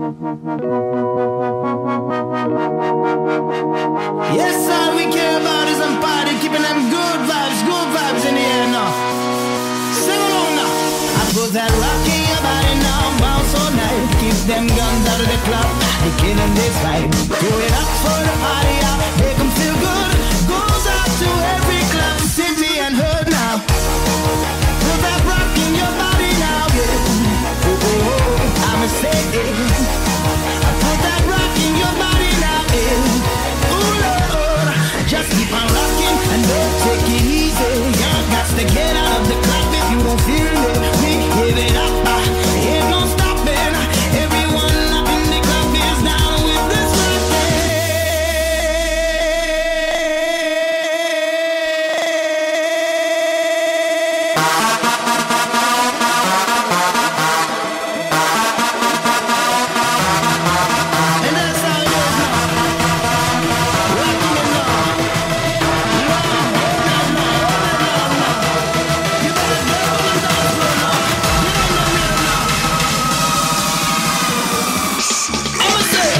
Yes, all we care about is some party, keeping them good vibes in the air now. Sing along now. I put that rock in your body now, bounce all night. Keep them guns out of the club, they killing this vibe. Do it up for the party, out, make them feel good. Goes out to every club, city and hood now. Put that rock in your body now, yeah. Oh, oh, oh, I'ma say it. I put that rock in your body now, yeah. Ooh, Lord, just keep on rocking and don't take it easy. You got to get out of the club if you don't feel it. We give it up, ain't no stopping. Everyone up in the club is down with this and that's how it is now. Rocking it now. You better go on the dance floor now. Get on the rhythm now. I'ma say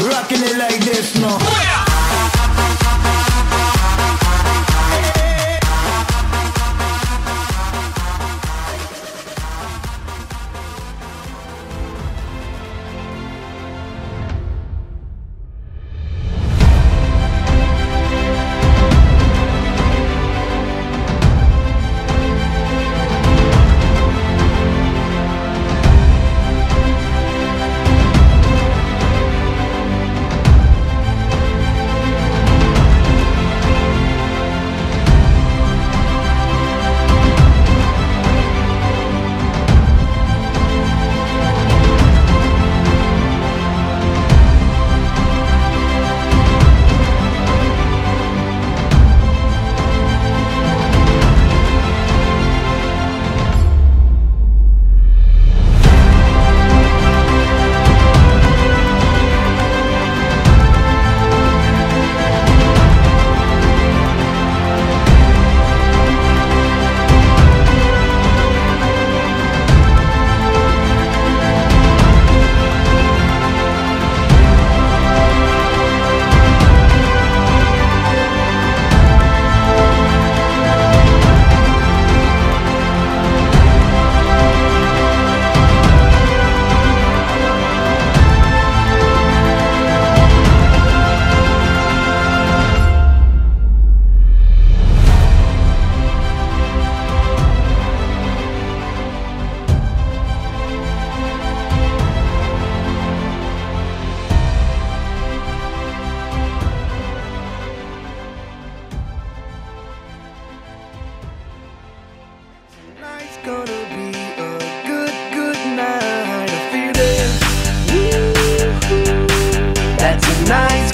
rocking it like this now.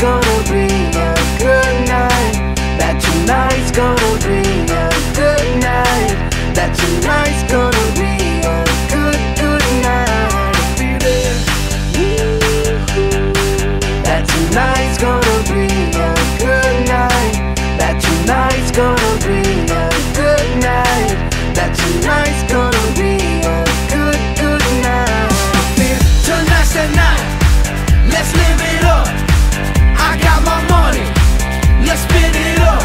gonna be a good night. That tonight's gonna be a good night. That tonight's gonna be a good, good night. I feel it. That tonight's gonna be a good night. That tonight's gonna be a good night. That tonight's gonna be a good, good night. I feel tonight's the night. Let's live it up. I got my money. Let's spin it up.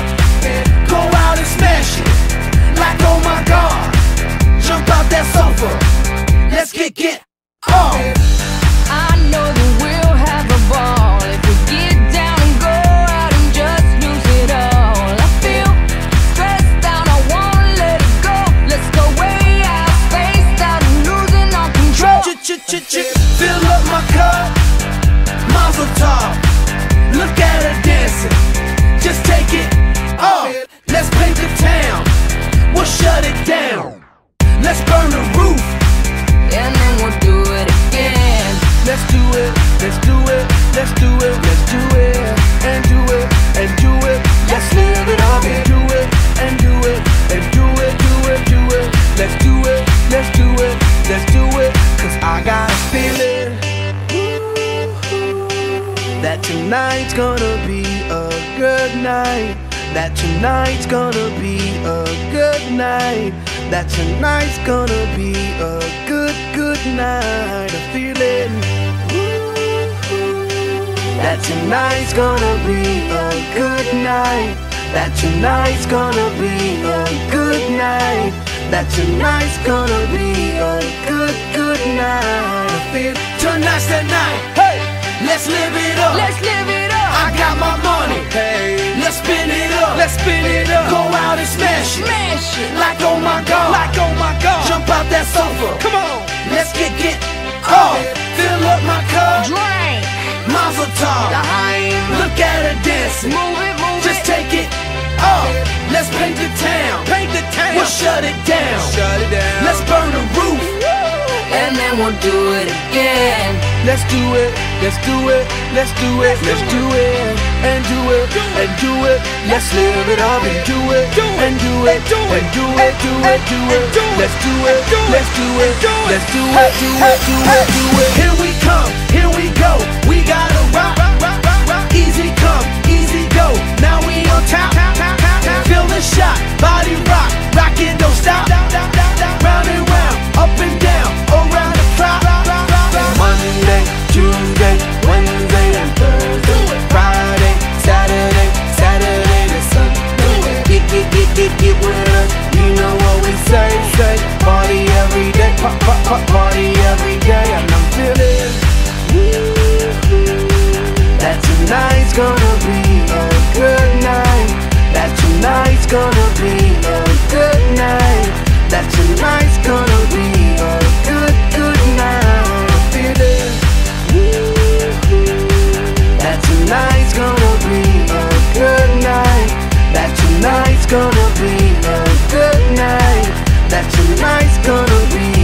Go out and smash it. Like oh my God. Jump out that sofa. Let's get on. I know that we'll have a ball if we get down and go out and just lose it all. I feel stressed out, I wanna let it go. Let's go way out, spaced out and losing all control. Fill up my cup, Mazel tov. Look at her dancing, just take it off. Let's paint the town, we'll shut it down. Let's burn the roof, and then we'll do it again. let's do it, let's do it, let's do it, let's do it, and do it, and do it. Let's live it up and do it, and do it, and do it, do it, do it. Let's do it, let's do it, let's do it. Cause I got a feeling that tonight's gonna be a good night. That tonight's gonna be a good night. That tonight's gonna be a good, good night. A feeling that tonight's gonna be a good night. That tonight's gonna be a good night. That tonight's gonna be a good, good night. I feel tonight's the night. Hey, let's live it up. Let's live it up. I got my money. Hey, let's spin it up. Let's spin it up. Go out and smash it. Smash it. Like oh my God. Like oh my God. Jump out that sofa. Come on. Let's get off. Fill up my cup. Drink. Mazel tov. Time. Look at her dancing. Move it, move Just it. take it off. Let's paint the town. Paint the town. We'll shut it down. Shut it down. Let's burn the roof. and then we'll do it again. Let's do it, let's do it, let's do it, let's do it, and do it, and do it. Let's live it up and do it, and do it, and do it, do it, do it. Let's do it, let's do it, let's do it, do it, do it, do it. Here we come, here we go. We gotta rock, rock, rock, rock. Easy come, easy go. Now we on top, feel the shot, body rock, rockin', don't stop. Round and round, up and down, around the clock. Monday, Tuesday, Wednesday, and Thursday, Friday, Saturday, Saturday to Sunday. Get with us, you know what we say. Party every day, party every day, and I'm feeling that tonight's gonna be a good night. That tonight's gonna be a good night. That tonight's gonna be a good, good night. I feel it. That tonight's gonna be a good night. That tonight's gonna be a good night. That tonight's gonna be